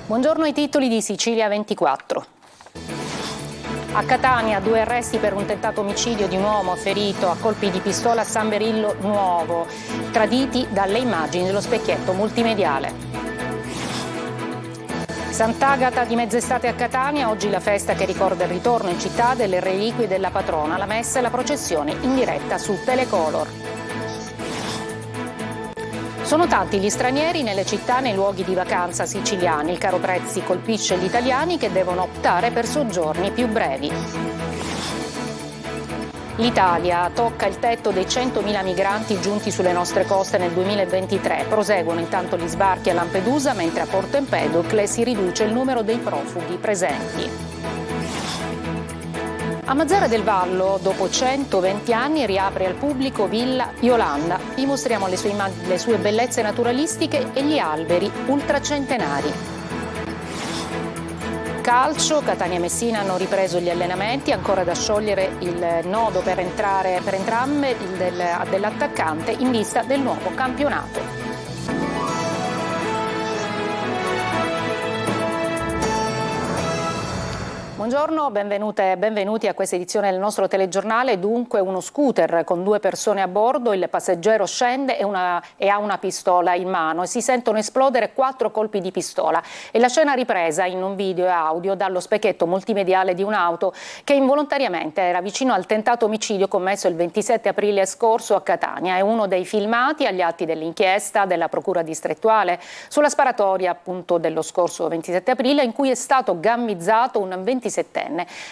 Buongiorno ai titoli di Sicilia 24. A Catania 2 arresti per un tentato omicidio di un uomo ferito a colpi di pistola a San Berillo Nuovo, traditi dalle immagini dello specchietto multimediale. Sant'Agata di mezz'estate a Catania, oggi la festa che ricorda il ritorno in città delle reliquie della patrona, la messa e la processione in diretta su Telecolor. Sono tanti gli stranieri nelle città e nei luoghi di vacanza siciliani. Il caro prezzi colpisce gli italiani che devono optare per soggiorni più brevi. L'Italia tocca il tetto dei 100.000 migranti giunti sulle nostre coste nel 2023. Proseguono intanto gli sbarchi a Lampedusa, mentre a Porto Empedocle si riduce il numero dei profughi presenti. A Mazara del Vallo, dopo 120 anni, riapre al pubblico Villa Iolanda. Vi mostriamo le sue bellezze naturalistiche e gli alberi ultracentenari. Calcio, Catania e Messina hanno ripreso gli allenamenti, ancora da sciogliere il nodo per entrambe dell'attaccante in vista del nuovo campionato. Buongiorno, benvenute e benvenuti a questa edizione del nostro telegiornale. Dunque uno scooter con 2 persone a bordo, il passeggero scende e ha una pistola in mano e si sentono esplodere 4 colpi di pistola. E la scena ripresa in un video e audio dallo specchietto multimediale di un'auto che involontariamente era vicino al tentato omicidio commesso il 27 aprile scorso a Catania. È uno dei filmati agli atti dell'inchiesta della Procura distrettuale sulla sparatoria appunto dello scorso 27 aprile in cui è stato gammizzato un 27enne.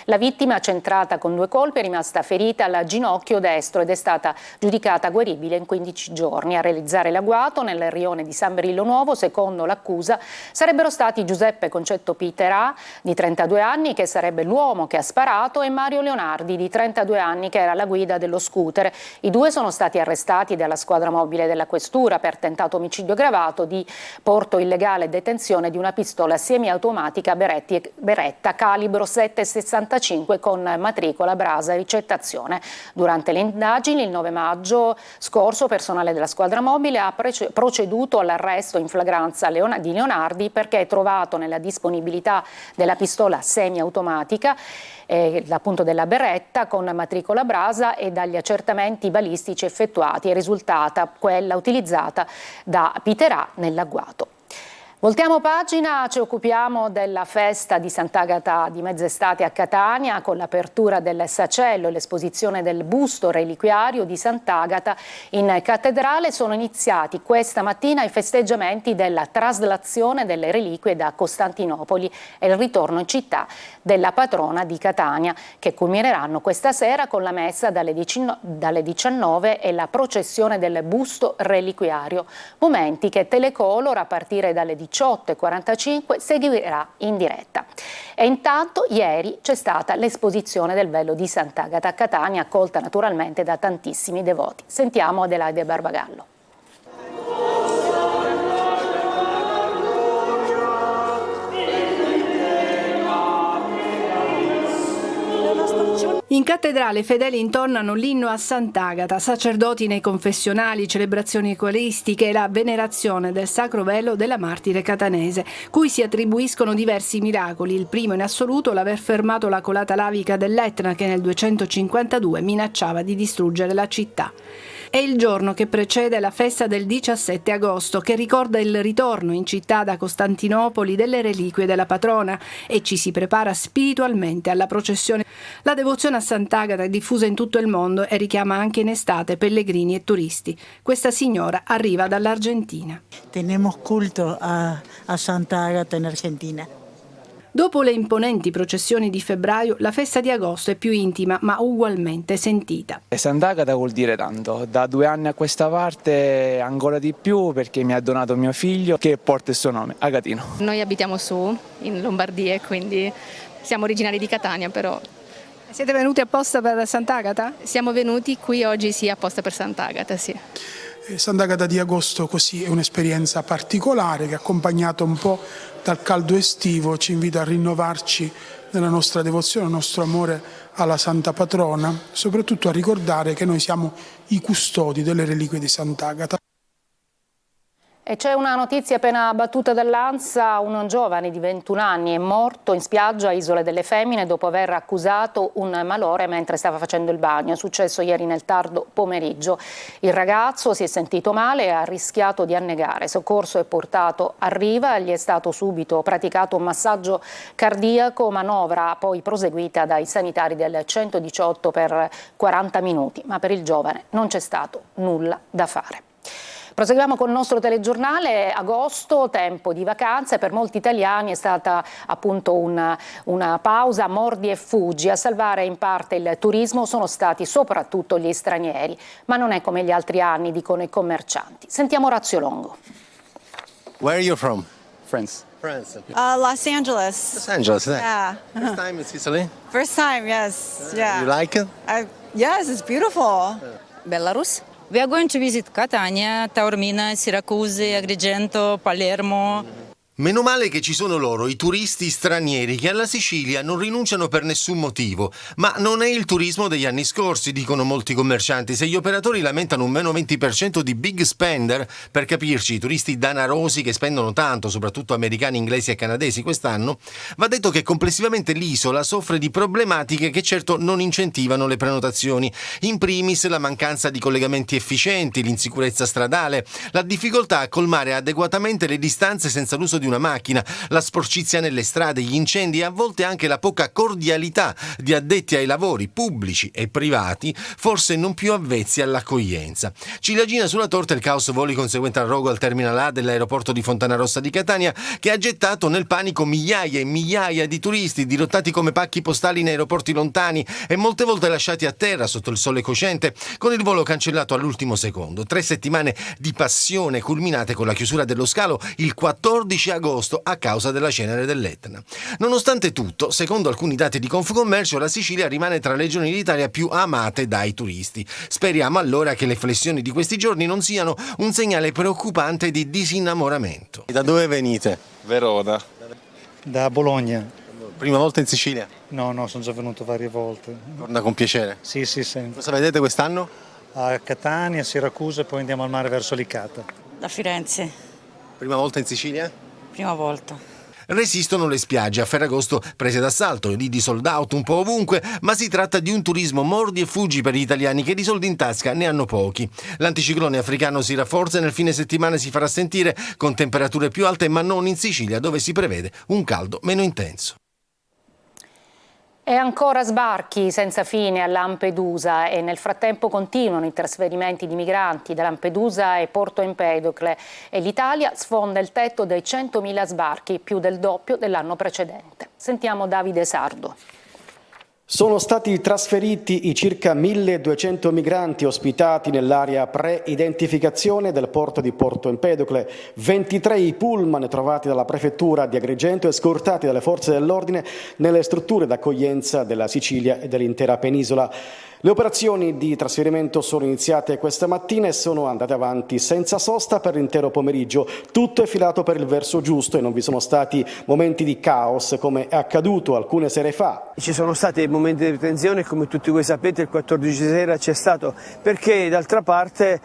La vittima, centrata con 2 colpi, è rimasta ferita al ginocchio destro ed è stata giudicata guaribile in 15 giorni. A realizzare l'agguato nel rione di San Berillo Nuovo, secondo l'accusa, sarebbero stati Giuseppe Concetto Piterà, di 32 anni, che sarebbe l'uomo che ha sparato, e Mario Leonardi, di 32 anni, che era alla guida dello scooter. I 2 sono stati arrestati dalla squadra mobile della Questura per tentato omicidio aggravato di porto illegale e detenzione di una pistola semiautomatica Beretta calibro 7,65 con matricola Brasa e ricettazione. Durante le indagini, il 9 maggio scorso, personale della squadra mobile ha proceduto all'arresto in flagranza di Leonardi perché è trovato nella disponibilità della pistola semiautomatica, appunto della Beretta con matricola Brasa, e dagli accertamenti balistici effettuati è risultata quella utilizzata da Piterà nell'agguato. Voltiamo pagina, ci occupiamo della festa di Sant'Agata di mezz'estate a Catania con l'apertura del Sacello e l'esposizione del busto reliquiario di Sant'Agata in cattedrale. Sono iniziati questa mattina i festeggiamenti della traslazione delle reliquie da Costantinopoli e il ritorno in città della patrona di Catania, che culmineranno questa sera con la messa dalle 19 e la processione del busto reliquiario, momenti che Telecolor a partire dalle 18:45 seguirà in diretta. E intanto ieri c'è stata l'esposizione del velo di Sant'Agata a Catania, accolta naturalmente da tantissimi devoti. Sentiamo Adelaide Barbagallo. In cattedrale fedeli intonano l'inno a Sant'Agata, sacerdoti nei confessionali, celebrazioni eucaristiche e la venerazione del sacro velo della martire catanese, cui si attribuiscono diversi miracoli. Il primo in assoluto l'aver fermato la colata lavica dell'Etna che nel 252 minacciava di distruggere la città. È il giorno che precede la festa del 17 agosto, che ricorda il ritorno in città da Costantinopoli delle reliquie della patrona e ci si prepara spiritualmente alla processione. La devozione a Sant'Agata è diffusa in tutto il mondo e richiama anche in estate pellegrini e turisti. Questa signora arriva dall'Argentina. Tenemos culto a Sant'Agata in Argentina. Dopo le imponenti processioni di febbraio, la festa di agosto è più intima ma ugualmente sentita. Sant'Agata vuol dire tanto, da 2 anni a questa parte ancora di più, perché mi ha donato mio figlio che porta il suo nome, Agatino. Noi abitiamo su, in Lombardia, quindi siamo originari di Catania però. Siete venuti apposta per Sant'Agata? Siamo venuti qui oggi sì apposta per Sant'Agata, sì. Sant'Agata di agosto così è un'esperienza particolare che, accompagnata un po' dal caldo estivo, ci invita a rinnovarci nella nostra devozione, il nostro amore alla Santa Patrona, soprattutto a ricordare che noi siamo i custodi delle reliquie di Sant'Agata. E c'è una notizia appena battuta dall'ANSA: un giovane di 21 anni è morto in spiaggia a Isole delle Femmine dopo aver accusato un malore mentre stava facendo il bagno. È successo ieri nel tardo pomeriggio. Il ragazzo si è sentito male e ha rischiato di annegare. Soccorso è portato a riva, gli è stato subito praticato un massaggio cardiaco, manovra poi proseguita dai sanitari del 118 per 40 minuti, ma per il giovane non c'è stato nulla da fare. Proseguiamo con il nostro telegiornale. Agosto, tempo di vacanze, per molti italiani è stata appunto una pausa mordi e fuggi. A salvare in parte il turismo sono stati soprattutto gli stranieri, ma non è come gli altri anni, dicono i commercianti. Sentiamo Orazio Longo. Where are you from? France. France. Los Angeles. Los Angeles. Yeah. First time in Sicily? First time, yes. Yeah. You like it? Yes, it's beautiful. Belarus. We are going to visit Catania, Taormina, Syracuse, Agrigento, Palermo. Meno male che ci sono loro, i turisti stranieri, che alla Sicilia non rinunciano per nessun motivo. Ma non è il turismo degli anni scorsi, dicono molti commercianti. Se gli operatori lamentano un meno 20% di big spender, per capirci, i turisti danarosi che spendono tanto, soprattutto americani, inglesi e canadesi quest'anno, va detto che complessivamente l'isola soffre di problematiche che certo non incentivano le prenotazioni. In primis la mancanza di collegamenti efficienti, l'insicurezza stradale, la difficoltà a colmare adeguatamente le distanze senza l'uso di una macchina, la sporcizia nelle strade, gli incendi e a volte anche la poca cordialità di addetti ai lavori pubblici e privati, forse non più avvezzi all'accoglienza. Ciliegina sulla torta il caos voli conseguente al rogo al Terminal A dell'aeroporto di Fontanarossa di Catania, che ha gettato nel panico migliaia e migliaia di turisti dirottati come pacchi postali in aeroporti lontani e molte volte lasciati a terra sotto il sole cocente con il volo cancellato all'ultimo secondo. 3 settimane di passione culminate con la chiusura dello scalo il 14 agosto a causa della cenere dell'Etna. Nonostante tutto, secondo alcuni dati di Confcommercio, la Sicilia rimane tra le regioni d'Italia più amate dai turisti. Speriamo allora che le flessioni di questi giorni non siano un segnale preoccupante di disinnamoramento. Da dove venite? Verona. Da Bologna. Prima volta in Sicilia? No, sono già venuto varie volte. Torna con piacere? Sì, sempre. Cosa vedete quest'anno? A Catania, a Siracusa e poi andiamo al mare verso Licata. Da Firenze. Prima volta in Sicilia? Prima volta. Resistono le spiagge a Ferragosto prese d'assalto, lì di sold out un po' ovunque, ma si tratta di un turismo mordi e fuggi per gli italiani che di soldi in tasca ne hanno pochi. L'anticiclone africano si rafforza e nel fine settimana si farà sentire con temperature più alte, ma non in Sicilia, dove si prevede un caldo meno intenso. E ancora sbarchi senza fine a Lampedusa e nel frattempo continuano i trasferimenti di migranti da Lampedusa e Porto Empedocle e l'Italia sfonda il tetto dei 100.000 sbarchi, più del doppio dell'anno precedente. Sentiamo Davide Sardo. Sono stati trasferiti i circa 1.200 migranti ospitati nell'area pre-identificazione del porto di Porto Empedocle, 23 i pullman trovati dalla prefettura di Agrigento e scortati dalle forze dell'ordine nelle strutture d'accoglienza della Sicilia e dell'intera penisola. Le operazioni di trasferimento sono iniziate questa mattina e sono andate avanti senza sosta per l'intero pomeriggio. Tutto è filato per il verso giusto e non vi sono stati momenti di caos come è accaduto alcune sere fa. Ci sono stati momenti di tensione, come tutti voi sapete il 14 sera c'è stato, perché d'altra parte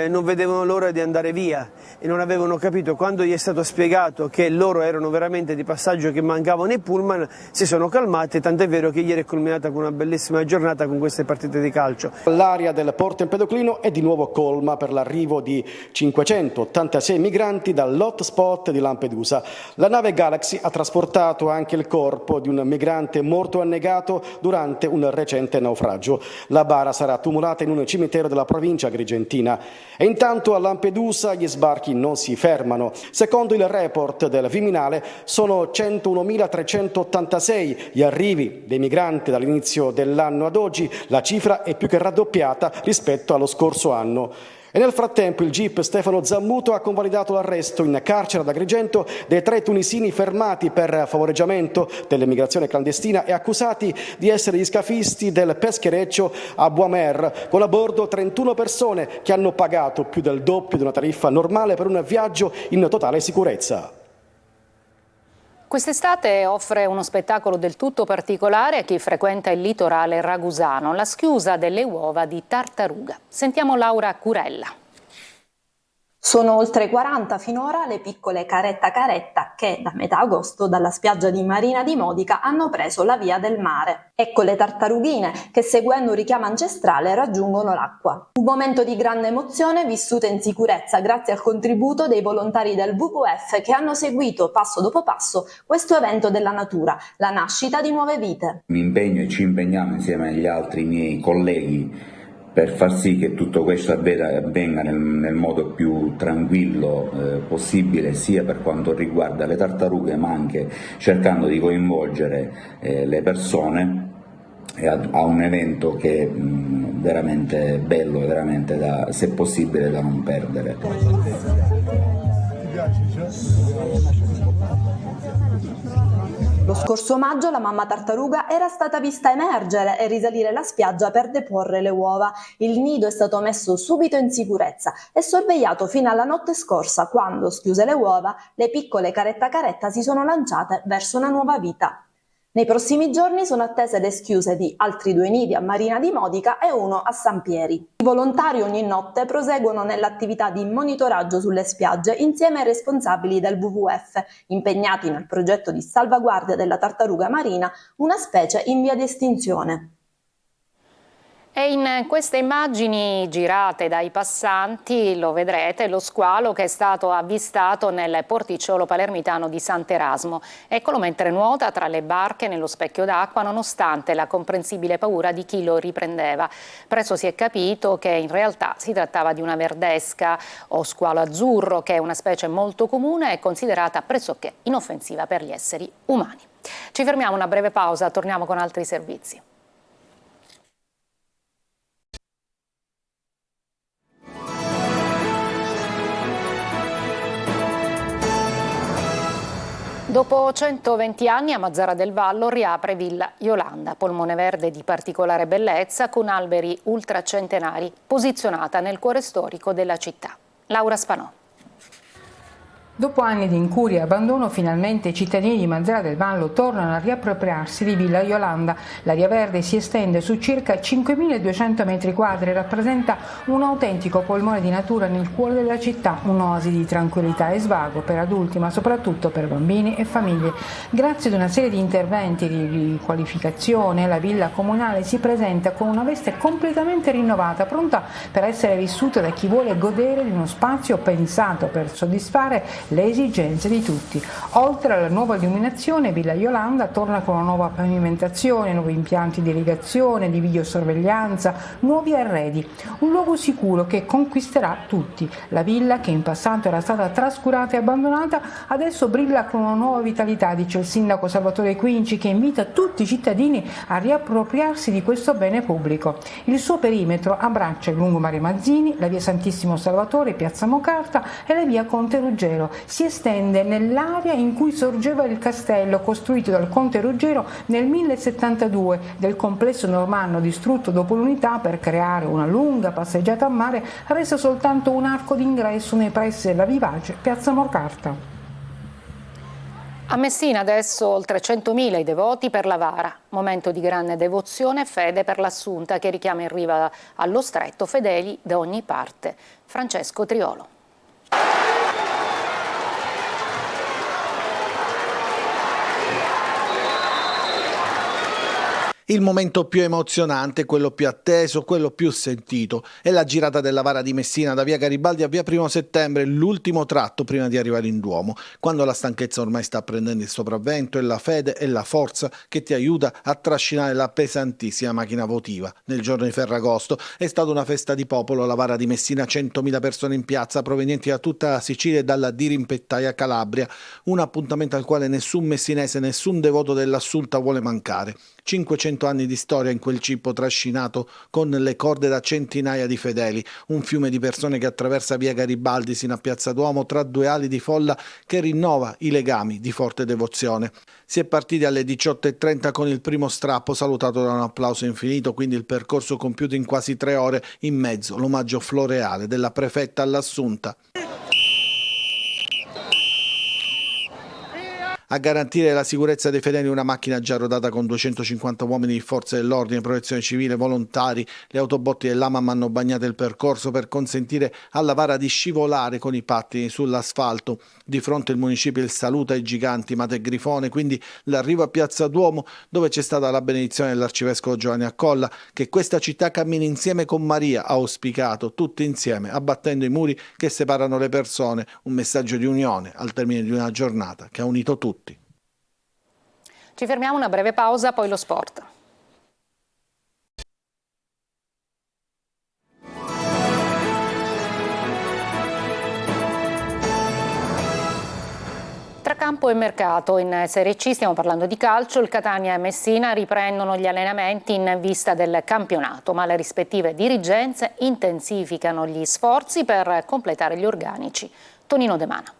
non vedevano l'ora di andare via e non avevano capito. Quando gli è stato spiegato che loro erano veramente di passaggio, che mancavano i pullman, si sono calmati, tant'è vero che ieri è culminata con una bellissima giornata con queste partite di calcio. L'area del Porto Empedoclino è di nuovo colma per l'arrivo di 586 migranti dall'hotspot di Lampedusa. La nave Galaxy ha trasportato anche il corpo di un migrante morto annegato durante un recente naufragio. La bara sarà tumulata in un cimitero della provincia agrigentina. E intanto a Lampedusa gli sbarchi non si fermano. Secondo il report del Viminale sono 101.386 gli arrivi dei migranti dall'inizio dell'anno ad oggi. La cifra è più che raddoppiata rispetto allo scorso anno. E nel frattempo il GIP Stefano Zammuto ha convalidato l'arresto in carcere ad Agrigento dei 3 tunisini fermati per favoreggiamento dell'immigrazione clandestina e accusati di essere gli scafisti del peschereccio a Boamer, con a bordo 31 persone che hanno pagato più del doppio di una tariffa normale per un viaggio in totale sicurezza. Quest'estate offre uno spettacolo del tutto particolare a chi frequenta il litorale ragusano, la schiusa delle uova di tartaruga. Sentiamo Laura Curella. Sono oltre 40 finora le piccole caretta che da metà agosto dalla spiaggia di Marina di Modica hanno preso la via del mare. Ecco le tartarughine che, seguendo un richiamo ancestrale, raggiungono l'acqua. Un momento di grande emozione vissuta in sicurezza grazie al contributo dei volontari del WWF che hanno seguito passo dopo passo questo evento della natura, la nascita di nuove vite. Mi impegno e ci impegniamo insieme agli altri miei colleghi per far sì che tutto questo avvenga nel modo più tranquillo possibile, sia per quanto riguarda le tartarughe, ma anche cercando di coinvolgere le persone a un evento che è veramente bello, veramente se possibile da non perdere. Lo scorso maggio la mamma tartaruga era stata vista emergere e risalire la spiaggia per deporre le uova. Il nido è stato messo subito in sicurezza e sorvegliato fino alla notte scorsa, quando, schiuse le uova, le piccole caretta si sono lanciate verso una nuova vita. Nei prossimi giorni sono attese le schiuse di altri 2 nidi a Marina di Modica e uno a San Pieri. I volontari ogni notte proseguono nell'attività di monitoraggio sulle spiagge insieme ai responsabili del WWF, impegnati nel progetto di salvaguardia della tartaruga marina, una specie in via di estinzione. E in queste immagini girate dai passanti lo vedrete, lo squalo che è stato avvistato nel porticciolo palermitano di Sant'Erasmo. Eccolo mentre nuota tra le barche nello specchio d'acqua, nonostante la comprensibile paura di chi lo riprendeva. Presto si è capito che in realtà si trattava di una verdesca o squalo azzurro, che è una specie molto comune e considerata pressoché inoffensiva per gli esseri umani. Ci fermiamo, una breve pausa, torniamo con altri servizi. Dopo 120 anni a Mazara del Vallo riapre Villa Iolanda, polmone verde di particolare bellezza con alberi ultracentenari, posizionata nel cuore storico della città. Laura Spanò. Dopo anni di incuria e abbandono, finalmente i cittadini di Mazara del Vallo tornano a riappropriarsi di Villa Iolanda. L'area verde si estende su circa 5.200 metri quadri e rappresenta un autentico polmone di natura nel cuore della città, un'oasi di tranquillità e svago per adulti, ma soprattutto per bambini e famiglie. Grazie ad una serie di interventi di riqualificazione, la villa comunale si presenta con una veste completamente rinnovata, pronta per essere vissuta da chi vuole godere di uno spazio pensato per soddisfare le esigenze di tutti. Oltre alla nuova illuminazione, Villa Iolanda torna con una nuova pavimentazione, nuovi impianti di irrigazione, di videosorveglianza, nuovi arredi. Un luogo sicuro che conquisterà tutti. La villa, che in passato era stata trascurata e abbandonata, adesso brilla con una nuova vitalità, dice il sindaco Salvatore Quinci, che invita tutti i cittadini a riappropriarsi di questo bene pubblico. Il suo perimetro abbraccia il lungomare Mazzini, la via Santissimo Salvatore, piazza Mocarta e la via Conte Ruggero. Si estende nell'area in cui sorgeva il castello costruito dal conte Ruggero nel 1072, del complesso normanno distrutto dopo l'unità per creare una lunga passeggiata a mare. Resta soltanto un arco d'ingresso nei pressi della vivace piazza Mocarta. A Messina adesso oltre 100.000 i devoti per la Vara, momento di grande devozione e fede per l'Assunta che richiama in riva allo stretto fedeli da ogni parte. Francesco Triolo. Il momento più emozionante, quello più atteso, quello più sentito è la girata della Vara di Messina da via Garibaldi a via 1 settembre, l'ultimo tratto prima di arrivare in Duomo, quando la stanchezza ormai sta prendendo il sopravvento e la fede e la forza che ti aiuta a trascinare la pesantissima macchina votiva. Nel giorno di Ferragosto è stata una festa di popolo, la Vara di Messina, 100.000 persone in piazza provenienti da tutta la Sicilia e dalla dirimpettaia Calabria, un appuntamento al quale nessun messinese, nessun devoto dell'Assunta vuole mancare. 500 anni di storia in quel cippo trascinato con le corde da centinaia di fedeli, un fiume di persone che attraversa via Garibaldi sino a Piazza Duomo tra due ali di folla che rinnova i legami di forte devozione. Si è partiti alle 18:30 con il primo strappo salutato da un applauso infinito, quindi il percorso compiuto in quasi 3 ore, in mezzo l'omaggio floreale della prefetta all'Assunta. A garantire la sicurezza dei fedeli una macchina già rodata con 250 uomini di forze dell'ordine, protezione civile, volontari. Le autobotti dell'AMAM hanno bagnato il percorso per consentire alla VARA di scivolare con i pattini sull'asfalto. Di fronte il municipio il saluta ai giganti Mate e Grifone, quindi l'arrivo a Piazza Duomo, dove c'è stata la benedizione dell'arcivescovo Giovanni Accolla, che questa città cammini insieme con Maria, ha auspicato, tutti insieme, abbattendo i muri che separano le persone, un messaggio di unione al termine di una giornata che ha unito tutti. Ci fermiamo, una breve pausa, poi lo sport. Tra campo e mercato in Serie C, stiamo parlando di calcio, il Catania e Messina riprendono gli allenamenti in vista del campionato, ma le rispettive dirigenze intensificano gli sforzi per completare gli organici. Tonino De Mana.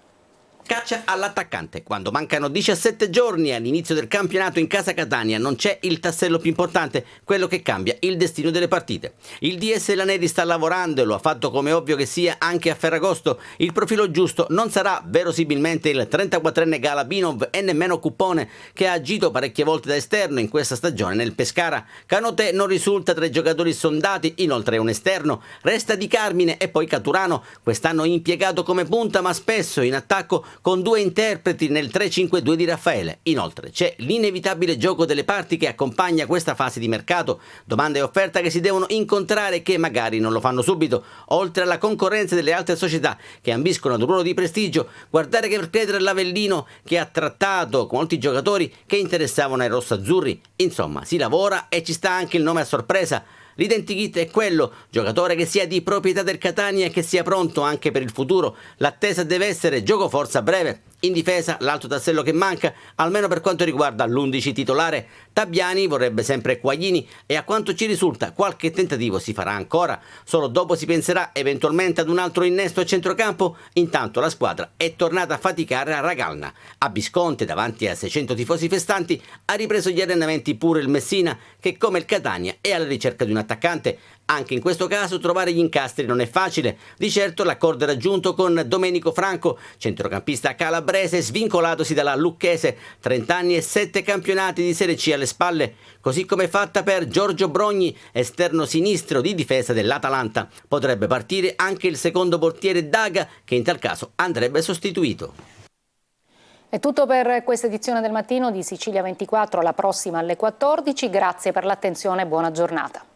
Caccia all'attaccante. Quando mancano 17 giorni all'inizio del campionato in casa Catania non c'è il tassello più importante, quello che cambia il destino delle partite. Il DS Laneri sta lavorando e lo ha fatto come ovvio che sia anche a Ferragosto. Il profilo giusto non sarà verosimilmente il 34enne Galabinov e nemmeno Cuppone, che ha agito parecchie volte da esterno in questa stagione nel Pescara. Canoté non risulta tra i giocatori sondati, inoltre è un esterno. Resta Di Carmine e poi Caturano, quest'anno impiegato come punta ma spesso in attacco con due interpreti nel 3-5-2 di Raffaele. Inoltre c'è l'inevitabile gioco delle parti che accompagna questa fase di mercato, domanda e offerta che si devono incontrare e che magari non lo fanno subito, oltre alla concorrenza delle altre società che ambiscono ad un ruolo di prestigio. Guardare che per credere l'Avellino, che ha trattato con molti giocatori che interessavano ai rossazzurri. Insomma, si lavora e ci sta anche il nome a sorpresa. L'identikit è quello, giocatore che sia di proprietà del Catania e che sia pronto anche per il futuro. L'attesa deve essere gioco forza breve. In difesa l'altro tassello che manca, almeno per quanto riguarda l'11 titolare. Tabiani vorrebbe sempre Quaglini e a quanto ci risulta qualche tentativo si farà ancora. Solo dopo si penserà eventualmente ad un altro innesto a centrocampo. Intanto la squadra è tornata a faticare a Ragalna. A Bisconte, davanti a 600 tifosi festanti, ha ripreso gli allenamenti pure il Messina, che come il Catania è alla ricerca di un attaccante. Anche in questo caso trovare gli incastri non è facile. Di certo l'accordo è raggiunto con Domenico Franco, centrocampista calabrese svincolatosi dalla Lucchese, 30 anni e 7 campionati di Serie C alle spalle, così come fatta per Giorgio Brogni, esterno sinistro di difesa dell'Atalanta. Potrebbe partire anche il secondo portiere Daga, che in tal caso andrebbe sostituito. È tutto per questa edizione del mattino di Sicilia 24, alla prossima alle 14. Grazie per l'attenzione e buona giornata.